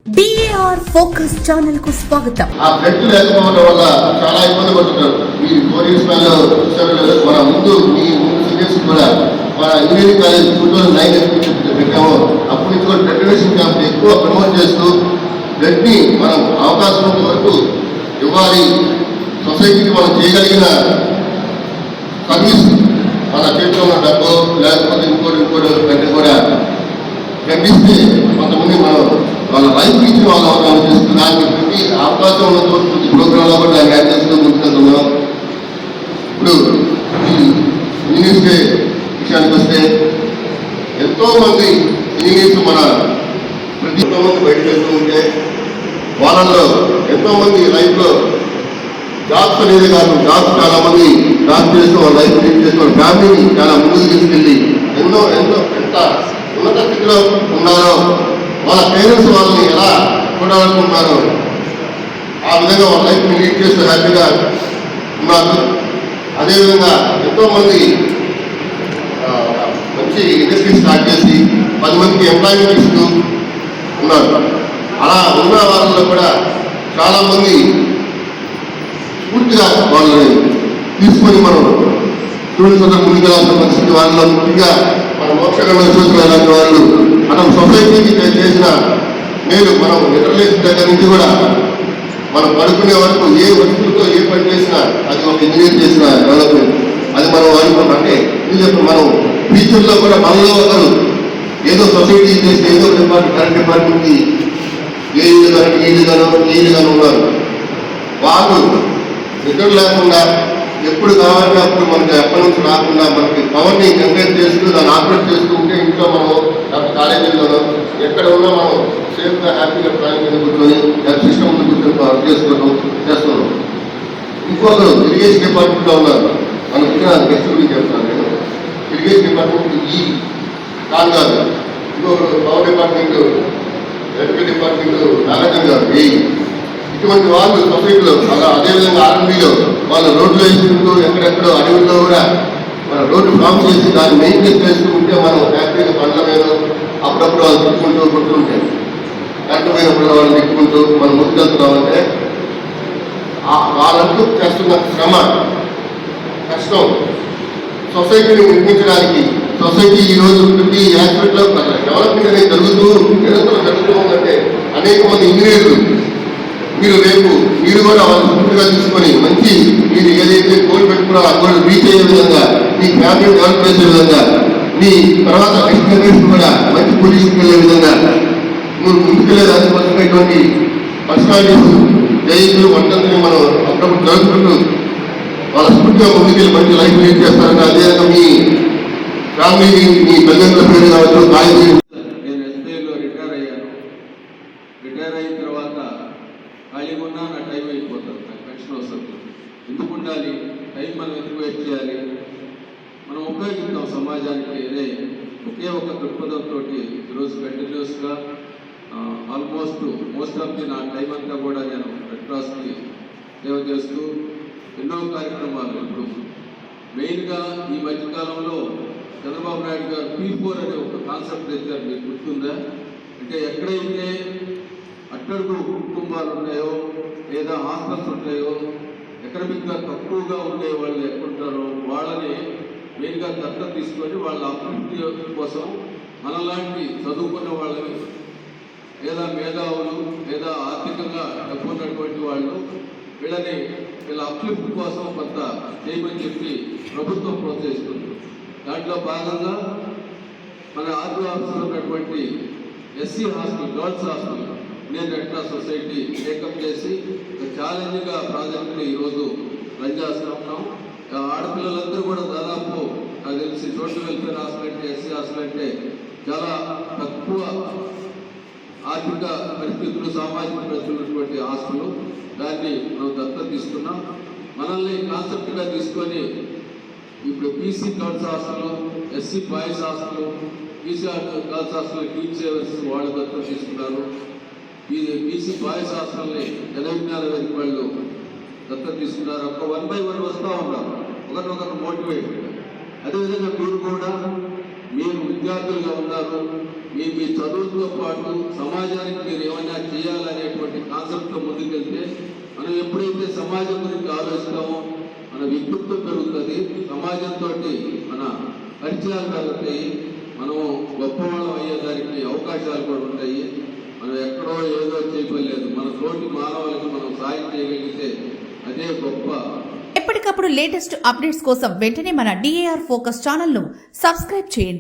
BAR focus channel కు స్వాగతం. ఆ బ్లడ్ లేకపోవడం వల్ల చాలా ఇబ్బంది పడుతున్నారు. మీరు 4 years మన ముందు సీనియర్స్ కూడా మన ఇంజనీరింగ్ కాలేజ్ 2009 పెట్టాము. అప్పటి నుంచి కూడా బ్లడ్ డొనేషన్ క్యాంప్ ఎక్కువ ప్రమోట్ చేస్తూ బ్లడ్ ని మనం అవకాశం ఉన్నంత వరకు ఇవ్వాలి. సొసైటీకి మనం చేయగలిగిన సర్వీస్ మన చేతిలో ఉన్న డబ్బు లేకపోతే ఇంకోటి కంటే కూడా ఖండిస్తే కొంతమంది మనం వాళ్ళ లైఫ్ ఇచ్చిన వాళ్ళు అవగాహన చేస్తూ దానికి ప్రతి అవకాశం ఉన్నంత వరకు ప్రతి ప్రోగ్రాంలో కూడా దాన్ని యాడ్ చేస్తూ ముందుకెళ్తున్నాం. ఇప్పుడు ఈ ఇంజనీర్స్ డే విషయానికి వస్తే ఎంతో మంది ఇంజనీర్స్ మన ప్రతి మంది బయటకు వెళ్తూ ఉంటే వాళ్ళల్లో ఎంతో మంది లైఫ్లో జాబ్స్ అనేది కాదు, జాబ్స్ చాలా మంది జాబ్ చేస్తూ వాళ్ళ లైఫ్ లీడ్ చేస్తూ వాళ్ళ ఫ్యామిలీని చాలా ముందుకు తీసుకెళ్ళి ఎంత ఉన్నత స్థితిలో ఉన్నారో వాళ్ళ పేరెంట్స్ వాళ్ళని ఎలా చూడాలనుకుంటున్నారో ఆ విధంగా వాళ్ళ లైఫ్ని లీడ్ చేస్తూ హ్యాపీగా ఉన్నారు. అదేవిధంగా ఎంతోమంది మంచి ఇండస్ట్రీ స్టార్ట్ చేసి 10 మందికి ఎంప్లాయ్మెంట్ ఇస్తూ ఉన్నారు. అలా ఉన్న వాళ్ళలో కూడా చాలామంది పూర్తిగా వాళ్ళని తీసుకొని మనం స్టూడెంట్స్ అందరూ ముందుకెళ్ళాల్సిన పరిస్థితి. వాళ్ళలో ముఖ్యంగా మన మోక్షంగా చూసిన ఇలాంటి వాళ్ళు మనం సొసైటీకి చేసిన నేను మనం నిద్రలేసిన దగ్గర నుంచి కూడా మనం పడుకునే వరకు ఏ వస్తువుతో ఏ పని చేసినా అది ఒక ఇంజనీర్ చేసిన డెవలప్మెంట్. అది మనం అనుకుంటాం. అంటే ఇది మనం ఫ్యూచర్లో కూడా మనలో ఒకరు ఏదో సొసైటీ చేసిన ఏదో కరెంట్ డిపార్ట్మెంట్కి ఈలుగాను ఉన్నారు. వాళ్ళు నిద్ర లేకుండా ఎప్పుడు కావాలంటే అప్పుడు మనకి ఎప్పటి నుంచి రాకుండా మనకి పవర్ని జనరేట్ చేస్తూ దాన్ని ఆపరేట్ చేస్తూ ఉంటే ఇంట్లో మనం కాలేజీల్లోనో ఎక్కడ ఉన్నా మనం సేఫ్గా హ్యాపీగా ప్లాన్ మీద కూర్చొని సిస్టమ్ ముందు కూర్చొని వర్క్ చేస్తున్నాం. ఇంకొకరు ఇరిగేషన్ డిపార్ట్మెంట్లో ఉన్నారు. మనం ఇక్కడ గెస్ట్ గురించి చెప్తున్నాను. నేను ఇరిగేషన్ డిపార్ట్మెంట్ ఈ కాదు, ఇంకొకరు power department, electrical department Nagarjuna గారు. ఇటువంటి వాళ్ళు సొసైటీలో అలా అదేవిధంగా ఆర్మీలో వాళ్ళు రోడ్లు వేసుకుంటూ ఎక్కడెక్కడో అడవుల్లో కూడా మన రోడ్డు ఫామ్ చేసి దాన్ని మెయింటైన్ చేస్తూ ఉంటే మనం హ్యాపీగా పండ్ల మీద అప్పుడప్పుడు వాళ్ళు తిట్టుకుంటూ కరెంటు పోయినప్పుడు వాళ్ళు తిట్టుకుంటూ మనం ముందుకెళ్తున్నామంటే వాళ్ళంటూ చేస్తున్న శ్రమ కష్టం సొసైటీని నిర్మించడానికి. సొసైటీ ఈరోజు ప్రతి యాక్సిడెంట్లో డెవలప్మెంట్ అనేది నిరంతరం జరుగుతూ ఉందంటే అనేక మంది ఇంజనీర్లు మీరు కూడా వాళ్ళని పూర్తిగా తీసుకొని మంచి మీరు ఏదైతే గోల్ పెట్టుకున్నారో ఆ గోల్ రీచ్ అయ్యే విధంగా మీ ఫ్యామిలీ డెవలప్ చేసే విధంగా మీ తర్వాత నెక్స్ట్ జనరేషన్ కూడా మంచి పొజిషన్కి వెళ్ళే విధంగా మీరు ముందుకెళ్ళే దానికోసమైనటువంటి పర్సనాలిటీస్ జయంతులు వంటని మనం అప్పుడప్పుడు జరుపుకుంటూ వాళ్ళ స్ఫూర్తిగా ముందుకెళ్ళి మంచి లైఫ్ లీడ్ చేస్తారని అదేవిధంగా మీ ఫ్యామిలీని మీ తల్లిదండ్రుల పేరు కావచ్చు కాలేజీ. నేను ఎస్బీఐలో రిటైర్ అయిన తర్వాత ఖాళీగా ఉన్నా నా టైం అయిపోతుంది, నాకు పెన్షన్ వస్తుంది. ఎందుకు ఉండాలి టైం, మనం ఎందుకు వెయిట్ చేయాలి, మనం ఉపయోగిస్తాం సమాజానికి అనే ఒకే ఒక దృక్పథంతో ఈరోజు కంటిన్యూస్గా మోస్ట్ ఆఫ్ ది నా టైం అంతా కూడా నేను రెడ్ క్రాస్కి సేవ చేస్తూ ఎన్నో కార్యక్రమాలు. ఇప్పుడు మెయిన్గా ఈ మధ్యకాలంలో చంద్రబాబు నాయుడు గారు P4 అనే ఒక కాన్సెప్ట్ తెచ్చారు. మీకు గుర్తుందా? అంటే ఎక్కడైతే అట్టడుగు కుటుంబాలు ఉన్నాయో లేదా హాస్టల్స్ ఉంటాయో ఎకనమిక్గా తక్కువగా ఉండే వాళ్ళు ఎక్కడుంటారో వాళ్ళని మెయిన్గా దత్తత తీసుకొని వాళ్ళ అభివృద్ధి కోసం మనలాంటి చదువుకున్న వాళ్ళని లేదా మేధావులు లేదా ఆర్థికంగా డబ్బు ఉన్నటువంటి వాళ్ళు వీళ్ళ అభివృద్ధి కోసం కొంత చేయమని చెప్పి ప్రభుత్వం ప్రోత్సహిస్తుంది. దాంట్లో భాగంగా మన ఆర్డీ ఆఫీసులో ఉన్నటువంటి ఎస్సీ హాస్టల్, గర్ల్స్ హాస్టల్ నేను రెడ్ క్రాస్ సొసైటీ టేకప్ చేసి ఒక ఛాలెంజ్గా ప్రాజెక్టుని ఈరోజు రన్ చేస్తూ ఉన్నాం. ఆడపిల్లలందరూ కూడా దాదాపు నాకు తెలిసి సోషల్ వెల్ఫేర్ హాస్టల్ అంటే ఎస్సీ హాస్టల్ అంటే చాలా తక్కువ ఆర్థిక పరిస్థితులు సామాజిక పరిస్థితులు ఉన్నటువంటి హాస్టల్. దాన్ని మనం దత్తత తీసుకున్నాం. మనల్ని కాన్సెప్ట్గా తీసుకొని ఇప్పుడు BC girls hostel, SC boys hostel, BC girls hostel team savours వాళ్ళు దత్తత తీసుకున్నారు. బీసీ బాయ్స్ హాస్టల్ని జనవిజ్ఞాన వేదిక వాళ్ళు దత్తత తీసుకున్నారు. ఒక 1 by 1 వస్తూ ఉన్నారు, ఒకరినొకరు మోటివేట్. అదేవిధంగా మీరు కూడా మీరు విద్యార్థులుగా ఉన్నారు, మీ చదువులతో పాటు సమాజానికి మీరు ఏమైనా చేయాలనేటువంటి కాన్సెప్ట్తో ముందుకెళ్తే మనం ఎప్పుడైతే సమాజం గురించి ఆలోచిస్తామో మన వ్యక్తిత్వం పెరుగుతుంది, సమాజంతో మన పరిచయాలు పెరుగుతాయి, మనం గొప్పవాళ్ళం అయ్యేదానికి అవకాశాలు కూడా ఉంటాయి. మనం ఎక్కడో ఏదో చేయలేదు, మన తోటి మానవులకి మనం సాయం చేయగలిగితే అదే గొప్ప. ఎప్పటికప్పుడు లేటెస్ట్ అప్డేట్స్ కోసం వెంటనే మన DAR ఫోకస్ ఛానల్ను సబ్స్క్రైబ్ చేయండి.